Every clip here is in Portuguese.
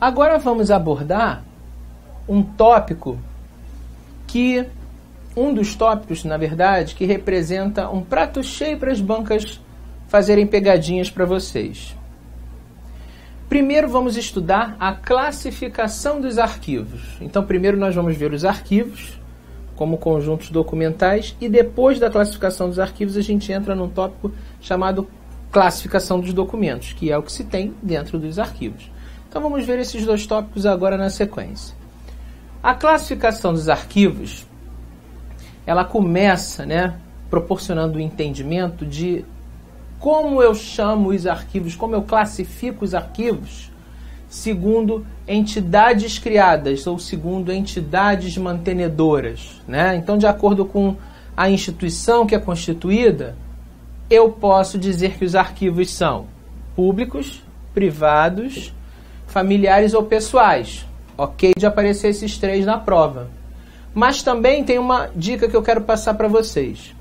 Agora vamos abordar um tópico que, um dos tópicos, na verdade, que representa um prato cheio para as bancas fazerem pegadinhas para vocês. Primeiro vamos estudar a classificação dos arquivos. Então primeiro nós vamos ver os arquivos como conjuntos documentais e depois da classificação dos arquivos a gente entra num tópico chamado classificação dos documentos, que é o que se tem dentro dos arquivos. Então vamos ver esses dois tópicos agora na sequência. A classificação dos arquivos, ela começa, proporcionando o entendimento de como eu chamo os arquivos, como eu classifico os arquivos segundo entidades criadas ou segundo entidades mantenedoras, Então, de acordo com a instituição que é constituída, eu posso dizer que os arquivos são públicos, privados, familiares ou pessoais. Ok de aparecer esses três na prova. Mas também tem uma dica que eu quero passar para vocês.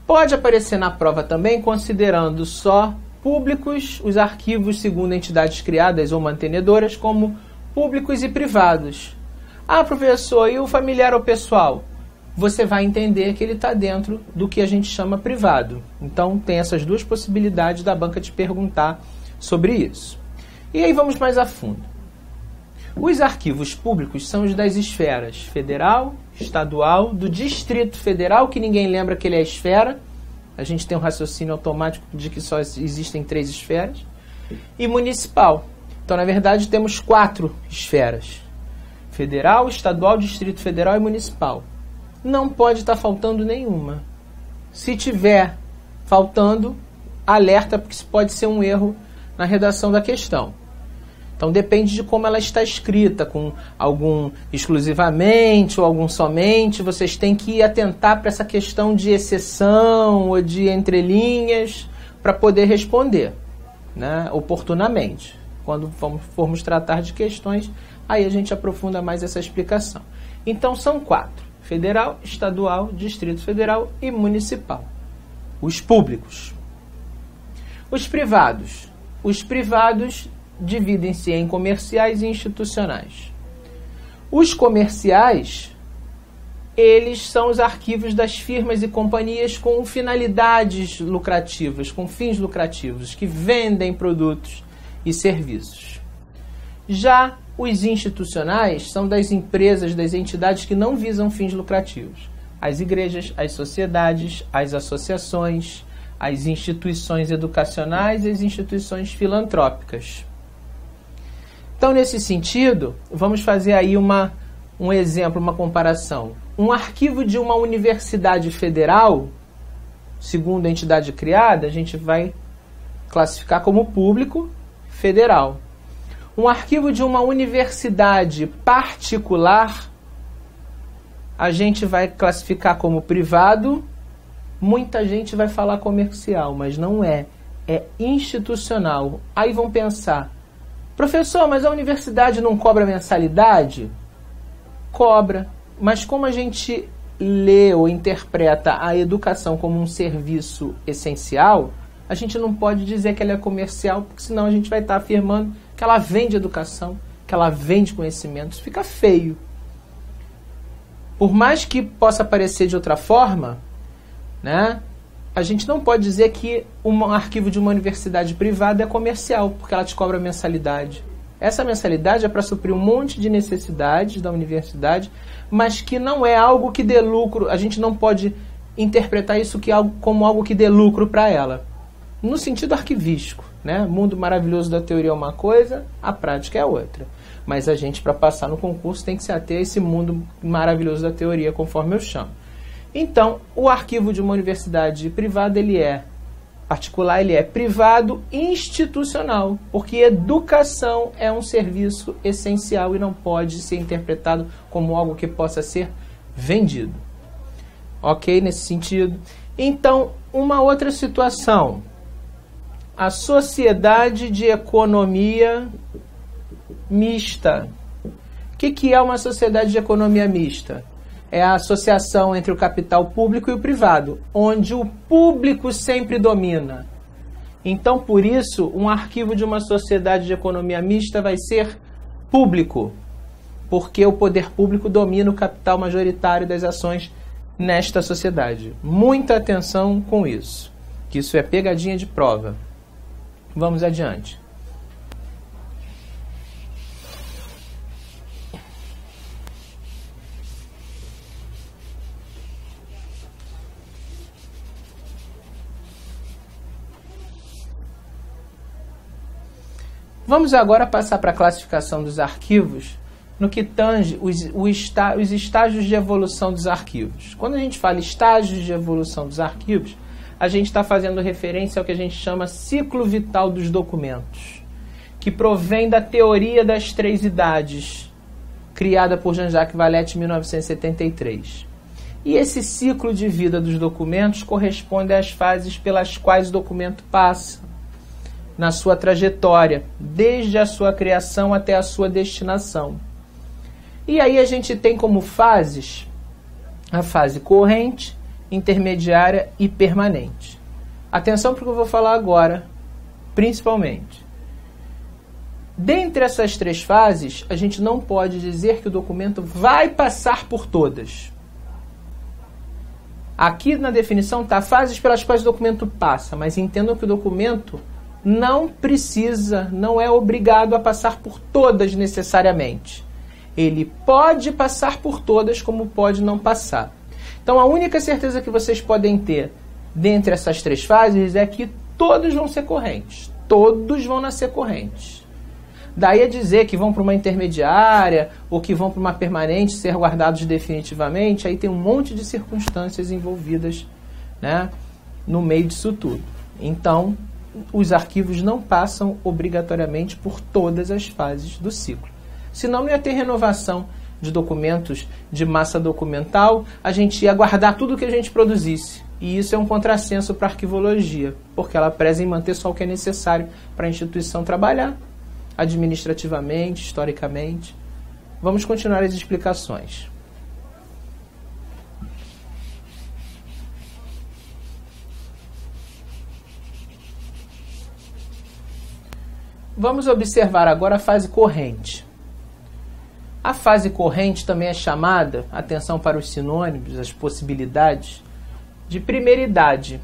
Pode aparecer na prova também considerando só públicos os arquivos segundo entidades criadas ou mantenedoras como públicos e privados. Ah, professor, e o familiar ou pessoal? Você vai entender que ele está dentro do que a gente chama privado. Então tem essas duas possibilidades da banca te perguntar sobre isso. E aí vamos mais a fundo. Os arquivos públicos são os das esferas federal, estadual, do Distrito Federal, que ninguém lembra que ele é esfera. A gente tem um raciocínio automático de que só existem 3 esferas. E municipal. Então, na verdade, temos 4 esferas. Federal, estadual, Distrito Federal e municipal. Não pode estar faltando nenhuma. Se tiver faltando, alerta, porque isso pode ser um erro na redação da questão. Então depende de como ela está escrita, com algum exclusivamente ou algum somente. Vocês têm que atentar para essa questão de exceção ou de entrelinhas para poder responder, oportunamente. Quando formos tratar de questões, aí a gente aprofunda mais essa explicação. Então são 4: federal, estadual, Distrito Federal e municipal. Os públicos. Os privados. Os privados dividem-se em comerciais e institucionais. Os comerciais, eles são os arquivos das firmas e companhias com finalidades lucrativas, com fins lucrativos, que vendem produtos e serviços. Já os institucionais são das empresas, das entidades que não visam fins lucrativos. As igrejas, as sociedades, as associações, as instituições educacionais e as instituições filantrópicas. Então, nesse sentido, vamos fazer aí um exemplo, uma comparação. Um arquivo de uma universidade federal, segundo a entidade criada, a gente vai classificar como público federal. Um arquivo de uma universidade particular, a gente vai classificar como privado. Muita gente vai falar comercial, mas não é. É institucional. Aí vão pensar: professor, mas a universidade não cobra mensalidade? Cobra. Mas como a gente lê ou interpreta a educação como um serviço essencial, a gente não pode dizer que ela é comercial, porque senão a gente vai estar afirmando que ela vende educação, que ela vende conhecimento. Isso fica feio. Por mais que possa parecer de outra forma, a gente não pode dizer que um arquivo de uma universidade privada é comercial, porque ela te cobra mensalidade. Essa mensalidade é para suprir um monte de necessidades da universidade, mas que não é algo que dê lucro. A gente não pode interpretar isso como algo que dê lucro para ela. No sentido arquivístico, Mundo maravilhoso da teoria é uma coisa, a prática é outra. Mas a gente, para passar no concurso, tem que se ater a esse mundo maravilhoso da teoria, conforme eu chamo. Então, o arquivo de uma universidade privada, ele é particular, ele é privado institucional, porque educação é um serviço essencial e não pode ser interpretado como algo que possa ser vendido. Ok? Nesse sentido. Então, uma outra situação. A Sociedade de Economia Mista. O que é uma sociedade de economia mista? É a associação entre o capital público e o privado, onde o público sempre domina. Então, por isso, um arquivo de uma sociedade de economia mista vai ser público, porque o poder público domina o capital majoritário das ações nesta sociedade. Muita atenção com isso, que isso é pegadinha de prova. Vamos adiante. Vamos agora passar para a classificação dos arquivos no que tange os estágios de evolução dos arquivos. Quando a gente fala estágios de evolução dos arquivos, a gente está fazendo referência ao que a gente chama ciclo vital dos documentos, que provém da teoria das 3 idades, criada por Jean-Jacques Vallée em 1973. E esse ciclo de vida dos documentos corresponde às fases pelas quais o documento passa na sua trajetória, desde a sua criação até a sua destinação. E aí a gente tem como fases a fase corrente, intermediária e permanente. Atenção para o que eu vou falar agora, principalmente. Dentre essas 3 fases, a gente não pode dizer que o documento vai passar por todas. Aqui na definição está fases pelas quais o documento passa, mas entendam que o documento não precisa, não é obrigado a passar por todas necessariamente. Ele pode passar por todas, como pode não passar. Então a única certeza que vocês podem ter dentre essas 3 fases é que todos vão ser correntes. Todos vão nascer correntes. Daí a dizer que vão para uma intermediária ou que vão para uma permanente ser guardados definitivamente, aí tem um monte de circunstâncias envolvidas, né, no meio disso tudo. Então, os arquivos não passam obrigatoriamente por todas as fases do ciclo. Senão não ia ter renovação de documentos de massa documental, a gente ia guardar tudo que a gente produzisse. E isso é um contrassenso para a arquivologia, porque ela preza em manter só o que é necessário para a instituição trabalhar, administrativamente, historicamente. Vamos continuar as explicações. Vamos observar agora a fase corrente. A fase corrente também é chamada, atenção para os sinônimos, as possibilidades, de primeira idade.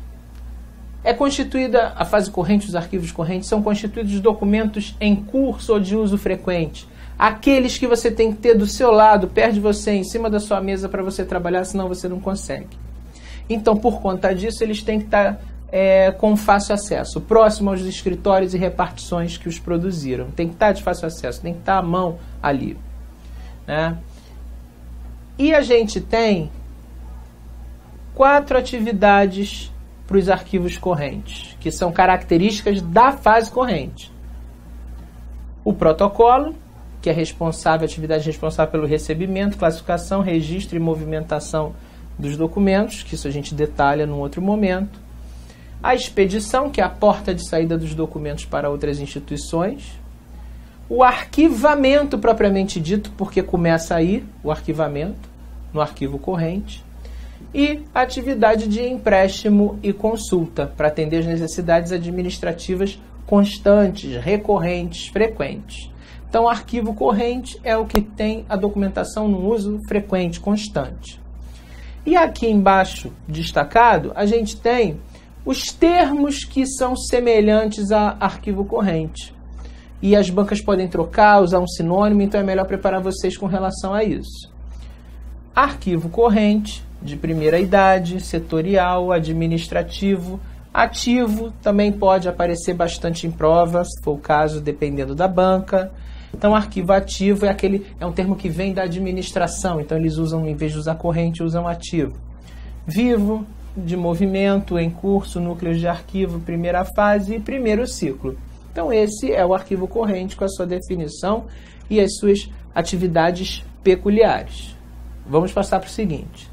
É constituída, a fase corrente, os arquivos correntes, são constituídos de documentos em curso ou de uso frequente. Aqueles que você tem que ter do seu lado, perto de você, em cima da sua mesa para você trabalhar, senão você não consegue. Então, por conta disso, eles têm que estar com fácil acesso, próximo aos escritórios e repartições que os produziram. Tem que estar de fácil acesso, tem que estar à mão ali, né? E a gente tem 4 atividades para os arquivos correntes, que são características da fase corrente. O protocolo, que é responsável, a atividade responsável pelo recebimento, classificação, registro e movimentação dos documentos, que isso a gente detalha num outro momento. A expedição, que é a porta de saída dos documentos para outras instituições. O arquivamento propriamente dito, porque começa aí o arquivamento, no arquivo corrente. E a atividade de empréstimo e consulta, para atender as necessidades administrativas constantes, recorrentes, frequentes. Então, o arquivo corrente é o que tem a documentação no uso frequente, constante. E aqui embaixo, destacado, a gente tem os termos que são semelhantes a arquivo corrente. E as bancas podem trocar, usar um sinônimo, então é melhor preparar vocês com relação a isso. Arquivo corrente, de primeira idade, setorial, administrativo, ativo, também pode aparecer bastante em prova, se for o caso, dependendo da banca. Então, arquivo ativo é um termo que vem da administração, então eles usam, em vez de usar corrente, usam ativo. Vivo, de movimento, em curso, núcleos de arquivo, primeira fase e primeiro ciclo. Então, esse é o arquivo corrente com a sua definição e as suas atividades peculiares. Vamos passar para o seguinte.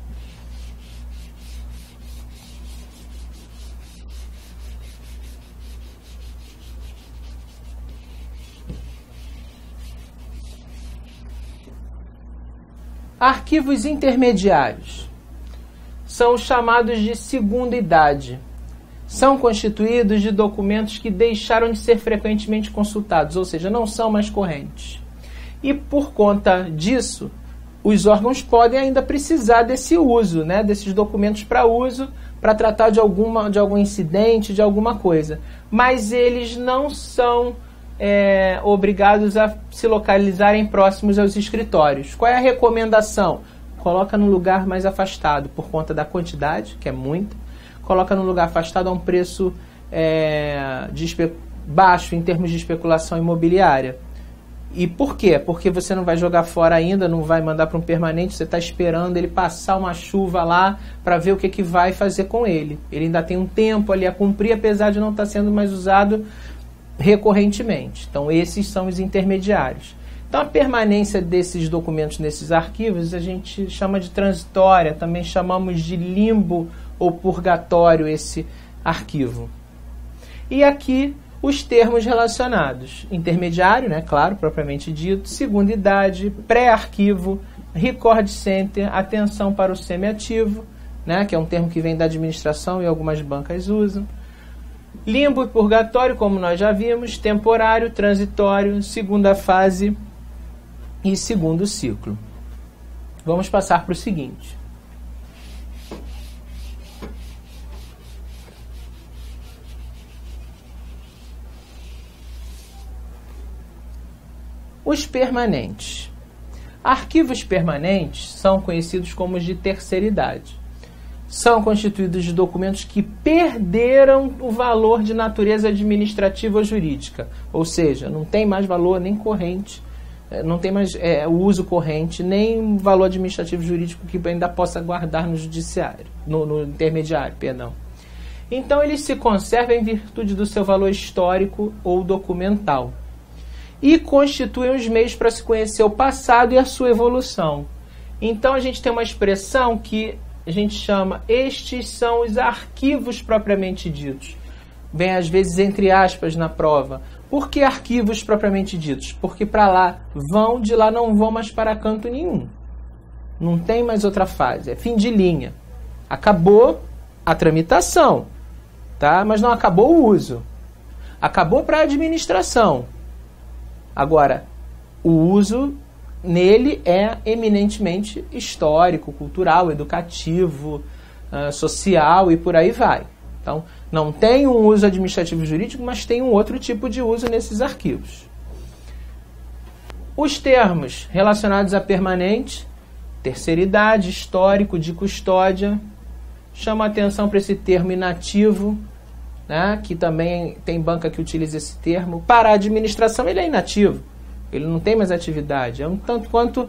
Arquivos intermediários são os chamados de segunda idade. São constituídos de documentos que deixaram de ser frequentemente consultados, ou seja, não são mais correntes. E por conta disso, os órgãos podem ainda precisar desse uso, né, desses documentos para uso, para tratar de algum incidente, de alguma coisa. Mas eles não são obrigados a se localizarem próximos aos escritórios. Qual é a recomendação? Coloca num lugar mais afastado, por conta da quantidade, que é muita. Coloca num lugar afastado a um preço baixo em termos de especulação imobiliária. E por quê? Porque você não vai jogar fora ainda, não vai mandar para um permanente, você está esperando ele passar uma chuva lá para ver o que vai fazer com ele. Ele ainda tem um tempo ali a cumprir, apesar de não estar sendo mais usado recorrentemente. Então, esses são os intermediários. Então, a permanência desses documentos nesses arquivos a gente chama de transitória, também chamamos de limbo ou purgatório esse arquivo. E aqui os termos relacionados: intermediário, né, claro, propriamente dito, segunda idade, pré-arquivo, record center, atenção para o semiativo, né, que é um termo que vem da administração e algumas bancas usam. Limbo e purgatório, como nós já vimos, temporário, transitório, segunda fase e segundo ciclo. Vamos passar para o seguinte. Os permanentes. Arquivos permanentes são conhecidos como os de terceira idade. São constituídos de documentos que perderam o valor de natureza administrativa ou jurídica, ou seja, não tem mais valor nem corrente, não tem mais o uso corrente, nem valor administrativo jurídico que ainda possa guardar no judiciário, no intermediário, perdão. Então, eles se conservam em virtude do seu valor histórico ou documental e constituem os meios para se conhecer o passado e a sua evolução. Então, a gente tem uma expressão que a gente chama: estes são os arquivos propriamente ditos. Vem às vezes entre aspas na prova. Por que arquivos propriamente ditos? Porque para lá vão, de lá não vão mais para canto nenhum. Não tem mais outra fase, é fim de linha. Acabou a tramitação, tá? Mas não acabou o uso. Acabou para a administração. Agora, o uso nele é eminentemente histórico, cultural, educativo, social e por aí vai. Então, não tem um uso administrativo jurídico, mas tem um outro tipo de uso nesses arquivos. Os termos relacionados a permanente, terceira idade, histórico, de custódia, chama a atenção para esse termo inativo, né, que também tem banca que utiliza esse termo. Para a administração ele é inativo, ele não tem mais atividade, é um tanto quanto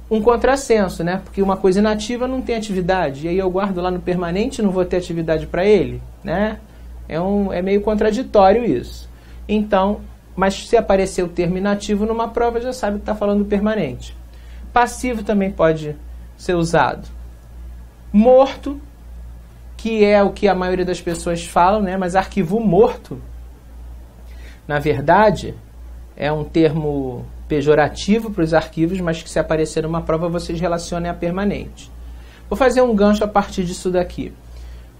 um contrassenso, né, porque uma coisa inativa não tem atividade, e aí eu guardo lá no permanente e não vou ter atividade para ele, né, é meio contraditório isso. Então, mas se aparecer o termo inativo numa prova, já sabe que está falando do permanente. Passivo também pode ser usado. Morto, que é o que a maioria das pessoas falam, né? Mas arquivo morto, na verdade, é um termo pejorativo para os arquivos, mas que se aparecer numa prova vocês relacionem a permanente. Vou fazer um gancho a partir disso daqui.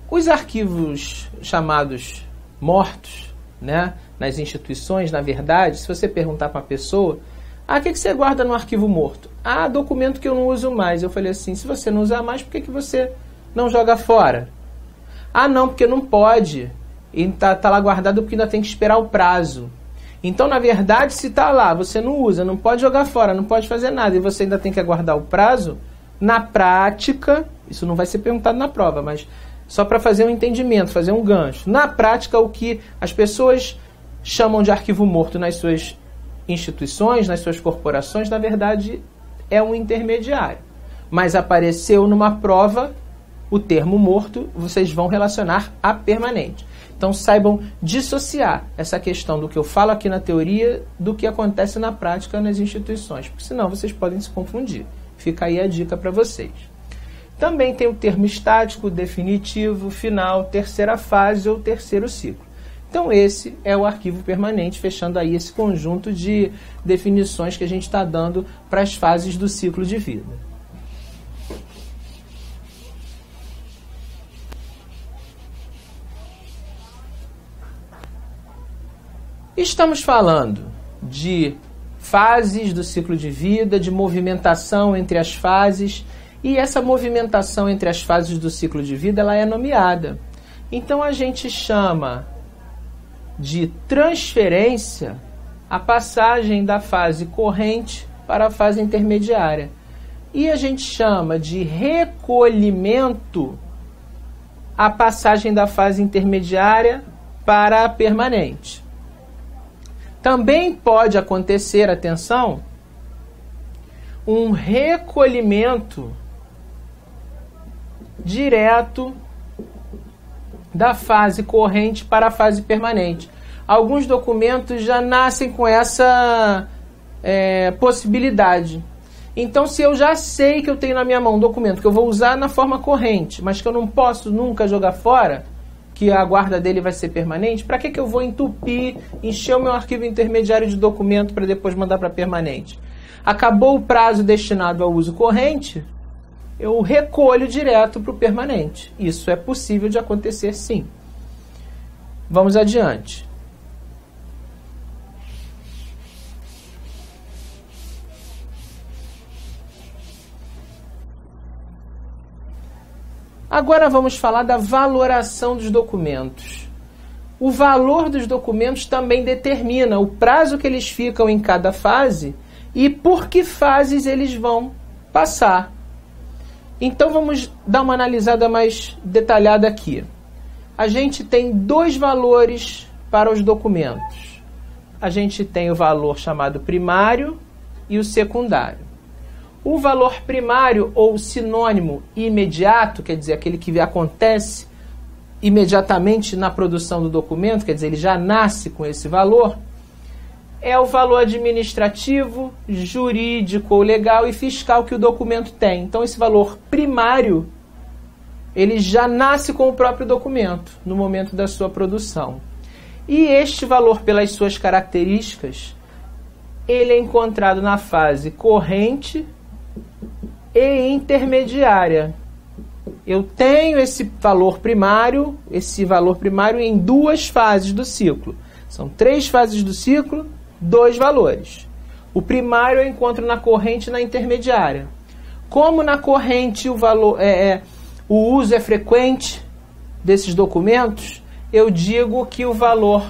Os arquivos chamados mortos, né, nas instituições, na verdade, se você perguntar para uma pessoa: o que você guarda no arquivo morto? Documento que eu não uso mais. Eu falei assim: se você não usar mais, por que você não joga fora? Não, porque não pode. E tá lá guardado porque ainda tem que esperar o prazo. Então, na verdade, se está lá, você não usa, não pode jogar fora, não pode fazer nada, e você ainda tem que aguardar o prazo, na prática, isso não vai ser perguntado na prova, mas só para fazer um entendimento, fazer um gancho. Na prática, o que as pessoas chamam de arquivo morto nas suas instituições, nas suas corporações, na verdade, é um intermediário. Mas apareceu numa prova o termo morto, vocês vão relacionar a permanente. Então saibam dissociar essa questão do que eu falo aqui na teoria do que acontece na prática nas instituições, porque senão vocês podem se confundir. Fica aí a dica para vocês. Também tem o termo estático, definitivo, final, terceira fase ou terceiro ciclo. Então esse é o arquivo permanente, fechando aí esse conjunto de definições que a gente está dando para as fases do ciclo de vida. Estamos falando de fases do ciclo de vida, de movimentação entre as fases, e essa movimentação entre as fases do ciclo de vida ela é nomeada. Então a gente chama de transferência a passagem da fase corrente para a fase intermediária. E a gente chama de recolhimento a passagem da fase intermediária para a permanente. Também pode acontecer, atenção, um recolhimento direto da fase corrente para a fase permanente. Alguns documentos já nascem com essa possibilidade. Então, se eu já sei que eu tenho na minha mão um documento que eu vou usar na forma corrente, mas que eu não posso nunca jogar fora, que a guarda dele vai ser permanente, para que eu vou entupir, encher o meu arquivo intermediário de documento para depois mandar para permanente? Acabou o prazo destinado ao uso corrente, eu recolho direto para o permanente. Isso é possível de acontecer, sim. Vamos adiante. Agora vamos falar da valoração dos documentos. O valor dos documentos também determina o prazo que eles ficam em cada fase e por que fases eles vão passar. Então vamos dar uma analisada mais detalhada aqui. A gente tem dois valores para os documentos. A gente tem o valor chamado primário e o secundário. O valor primário, ou sinônimo imediato, quer dizer, aquele que acontece imediatamente na produção do documento, quer dizer, ele já nasce com esse valor, é o valor administrativo, jurídico ou legal e fiscal que o documento tem. Então, esse valor primário, ele já nasce com o próprio documento, no momento da sua produção. E este valor, pelas suas características, ele é encontrado na fase corrente e intermediária. Eu tenho esse valor primário em duas fases do ciclo. São 3 fases do ciclo, 2 valores. O primário eu encontro na corrente e na intermediária. Como na corrente o uso é frequente desses documentos, eu digo que o valor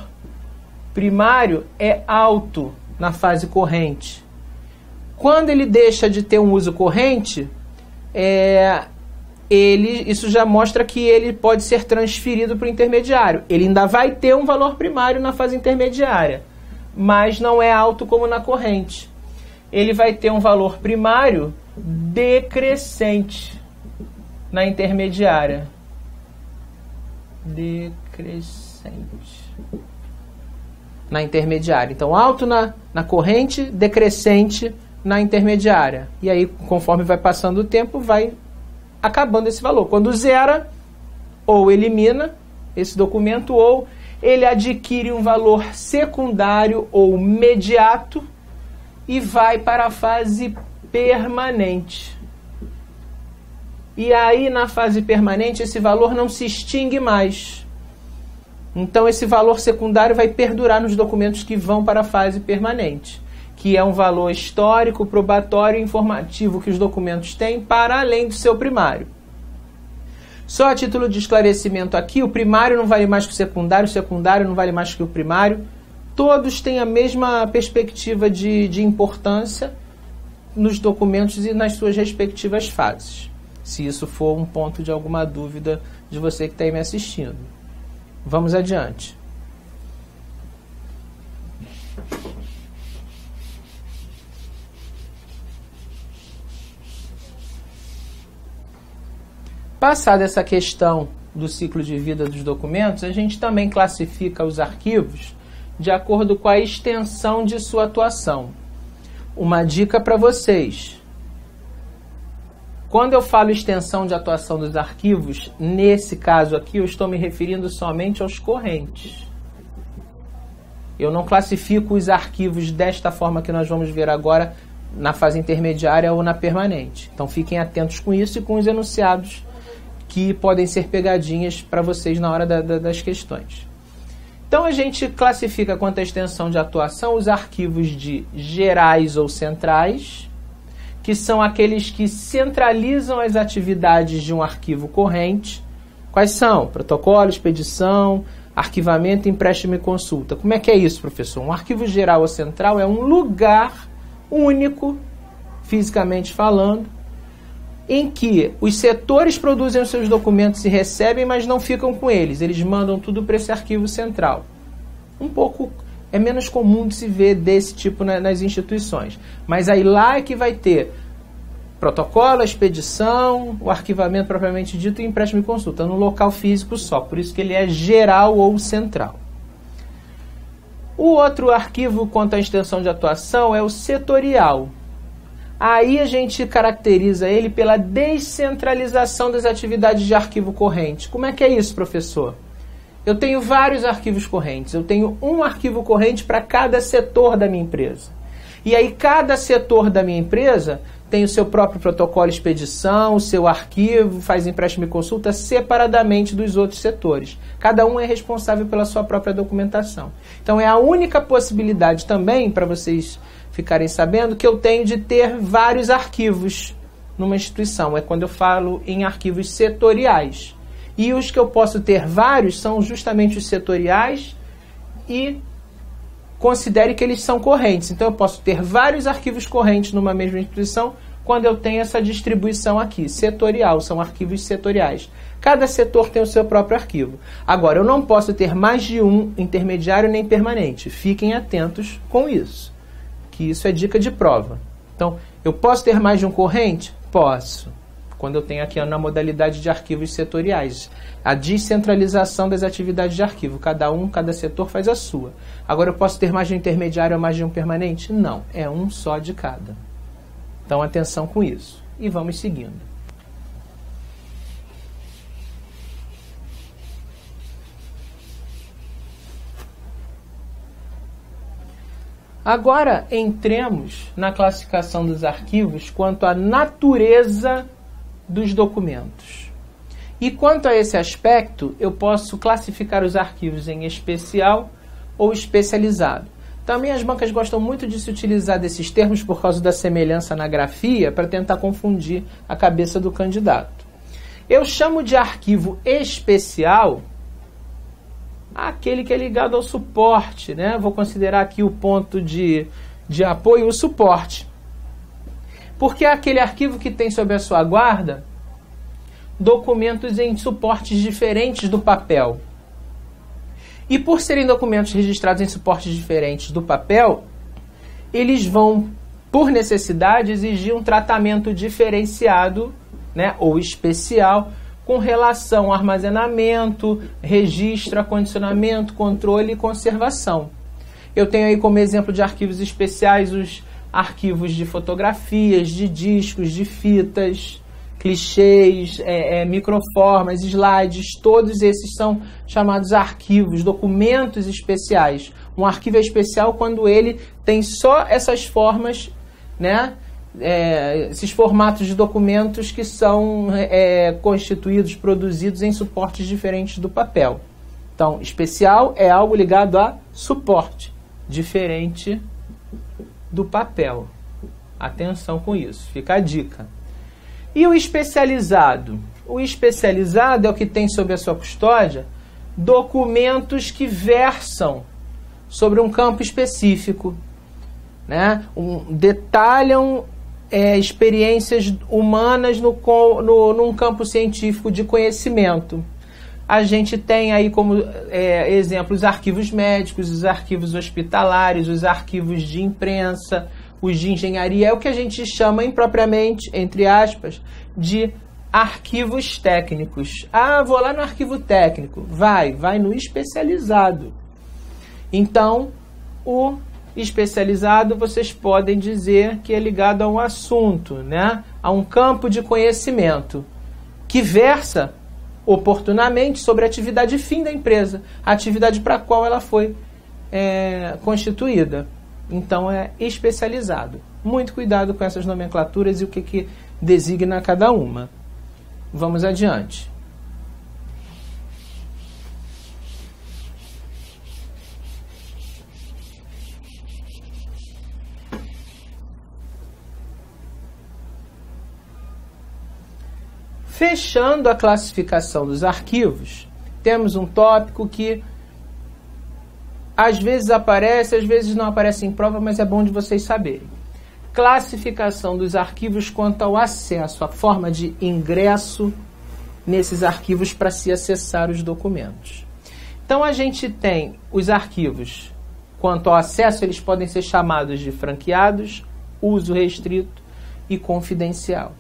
primário é alto na fase corrente. Quando ele deixa de ter um uso corrente, isso já mostra que ele pode ser transferido para o intermediário. Ele ainda vai ter um valor primário na fase intermediária, mas não é alto como na corrente. Ele vai ter um valor primário decrescente na intermediária. Decrescente. Na intermediária. Então, alto na corrente, decrescente na intermediária. E aí, conforme vai passando o tempo, vai acabando esse valor. Quando zera, ou elimina esse documento, ou ele adquire um valor secundário ou imediato e vai para a fase permanente. E aí, na fase permanente, esse valor não se extingue mais. Então, esse valor secundário vai perdurar nos documentos que vão para a fase permanente, que é um valor histórico, probatório e informativo que os documentos têm para além do seu primário. Só a título de esclarecimento aqui, o primário não vale mais que o secundário não vale mais que o primário. Todos têm a mesma perspectiva de importância nos documentos e nas suas respectivas fases. Se isso for um ponto de alguma dúvida de você que está aí me assistindo. Vamos adiante. Passada essa questão do ciclo de vida dos documentos, a gente também classifica os arquivos de acordo com a extensão de sua atuação. Uma dica para vocês. Quando eu falo extensão de atuação dos arquivos, nesse caso aqui eu estou me referindo somente aos correntes. Eu não classifico os arquivos desta forma que nós vamos ver agora na fase intermediária ou na permanente. Então fiquem atentos com isso e com os enunciados que podem ser pegadinhas para vocês na hora das questões. Então a gente classifica quanto à extensão de atuação os arquivos de gerais ou centrais, que são aqueles que centralizam as atividades de um arquivo corrente. Quais são? Protocolo, expedição, arquivamento, empréstimo e consulta. Como é que é isso, professor? Um arquivo geral ou central é um lugar único, fisicamente falando, em que os setores produzem os seus documentos e recebem, mas não ficam com eles. Eles mandam tudo para esse arquivo central. Um pouco é menos comum de se ver desse tipo nas instituições. Mas aí lá é que vai ter protocolo, a expedição, o arquivamento propriamente dito e empréstimo e consulta, no local físico só. Por isso que ele é geral ou central. O outro arquivo quanto à extensão de atuação é o setorial. Aí a gente caracteriza ele pela descentralização das atividades de arquivo corrente. Como é que é isso, professor? Eu tenho vários arquivos correntes. Eu tenho um arquivo corrente para cada setor da minha empresa. E aí cada setor da minha empresa tem o seu próprio protocolo de expedição, o seu arquivo, faz empréstimo e consulta separadamente dos outros setores. Cada um é responsável pela sua própria documentação. Então é a única possibilidade também, para vocês ficarem sabendo, que eu tenho de ter vários arquivos numa instituição. É quando eu falo em arquivos setoriais. E os que eu posso ter vários são justamente os setoriais e considere que eles são correntes. Então eu posso ter vários arquivos correntes numa mesma instituição quando eu tenho essa distribuição aqui, setorial, são arquivos setoriais. Cada setor tem o seu próprio arquivo. Agora, eu não posso ter mais de um intermediário nem permanente. Fiquem atentos com isso, que isso é dica de prova. Então, eu posso ter mais de um corrente? Posso. Quando eu tenho aqui na modalidade de arquivos setoriais, a descentralização das atividades de arquivo. Cada setor faz a sua. Agora, eu posso ter mais de um intermediário ou mais de um permanente? Não, é um só de cada. Então, atenção com isso. E vamos seguindo. Agora, entremos na classificação dos arquivos quanto à natureza dos documentos. E quanto a esse aspecto, eu posso classificar os arquivos em especial ou especializado. Também as bancas gostam muito de se utilizar desses termos por causa da semelhança na grafia, para tentar confundir a cabeça do candidato. Eu chamo de arquivo especial aquele que é ligado ao suporte, né? Vou considerar aqui o ponto de apoio, o suporte. Porque é aquele arquivo que tem sob a sua guarda documentos em suportes diferentes do papel. E por serem documentos registrados em suportes diferentes do papel, eles vão, por necessidade, exigir um tratamento diferenciado, né, ou especial, com relação ao armazenamento, registro, acondicionamento, controle e conservação. Eu tenho aí como exemplo de arquivos especiais os arquivos de fotografias, de discos, de fitas, clichês, microformas, slides, todos esses são chamados arquivos, documentos especiais. Um arquivo é especial quando ele tem só essas formas, né? Esses formatos de documentos que são constituídos, produzidos em suportes diferentes do papel. Então, especial é algo ligado a suporte, diferente do papel. Atenção com isso, fica a dica. E o especializado? O especializado é o que tem sob a sua custódia documentos que versam sobre um campo específico, né? Detalham experiências humanas num campo científico de conhecimento. A gente tem aí como exemplo os arquivos médicos, os arquivos hospitalares, os arquivos de imprensa, os de engenharia, é o que a gente chama impropriamente, entre aspas, de arquivos técnicos. Ah, vou lá no arquivo técnico. Vai no especializado. Então, o especializado vocês podem dizer que é ligado a um assunto, né? A um campo de conhecimento que versa oportunamente sobre a atividade fim da empresa, a atividade para a qual ela foi constituída. Então é especializado. Muito cuidado com essas nomenclaturas e o que designa cada uma. Vamos adiante. Fechando a classificação dos arquivos, temos um tópico que às vezes aparece, às vezes não aparece em prova, mas é bom de vocês saberem. Classificação dos arquivos quanto ao acesso, a forma de ingresso nesses arquivos para se acessar os documentos. Então a gente tem os arquivos quanto ao acesso, eles podem ser chamados de franqueados, uso restrito e confidencial.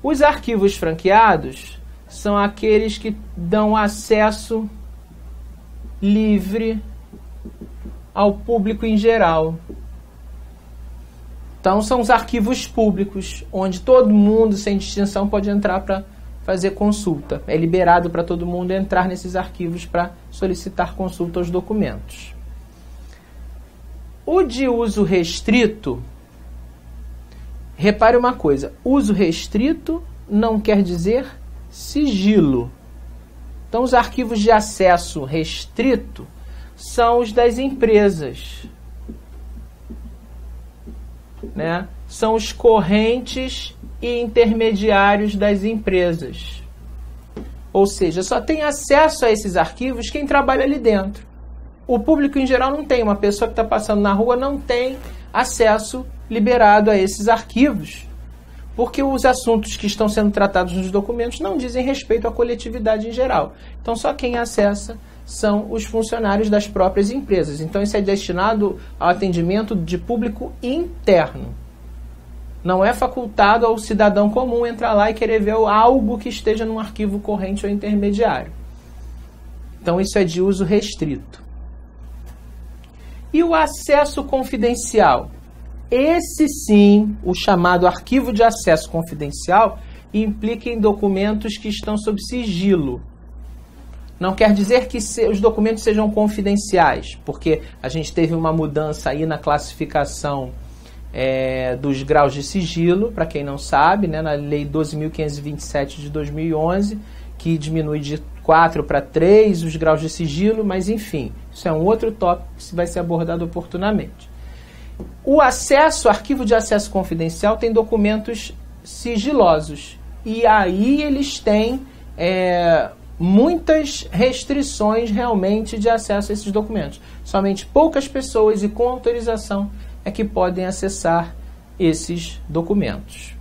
Os arquivos franqueados são aqueles que dão acesso livre ao público em geral. Então são os arquivos públicos, onde todo mundo, sem distinção, pode entrar para fazer consulta. É liberado para todo mundo entrar nesses arquivos para solicitar consulta aos documentos. O de uso restrito, repare uma coisa, uso restrito não quer dizer sigilo. Então os arquivos de acesso restrito são os das empresas, né? São os correntes e intermediários das empresas. Ou seja, só tem acesso a esses arquivos quem trabalha ali dentro. O público em geral não tem. Uma pessoa que está passando na rua não tem acesso liberado a esses arquivos, porque os assuntos que estão sendo tratados nos documentos não dizem respeito à coletividade em geral. Então só quem acessa são os funcionários das próprias empresas. Então isso é destinado ao atendimento de público interno. Não é facultado ao cidadão comum entrar lá e querer ver algo que esteja num arquivo corrente ou intermediário. Então isso é de uso restrito. E o acesso confidencial? Esse sim, o chamado arquivo de acesso confidencial, implica em documentos que estão sob sigilo. Não quer dizer que os documentos sejam confidenciais, porque a gente teve uma mudança aí na classificação dos graus de sigilo, para quem não sabe, né, na Lei 12.527 de 2011, que diminui de 4 para 3 os graus de sigilo, mas enfim, isso é um outro tópico que vai ser abordado oportunamente. O acesso, arquivo de acesso confidencial, tem documentos sigilosos, e aí eles têm muitas restrições realmente de acesso a esses documentos. Somente poucas pessoas e com autorização é que podem acessar esses documentos.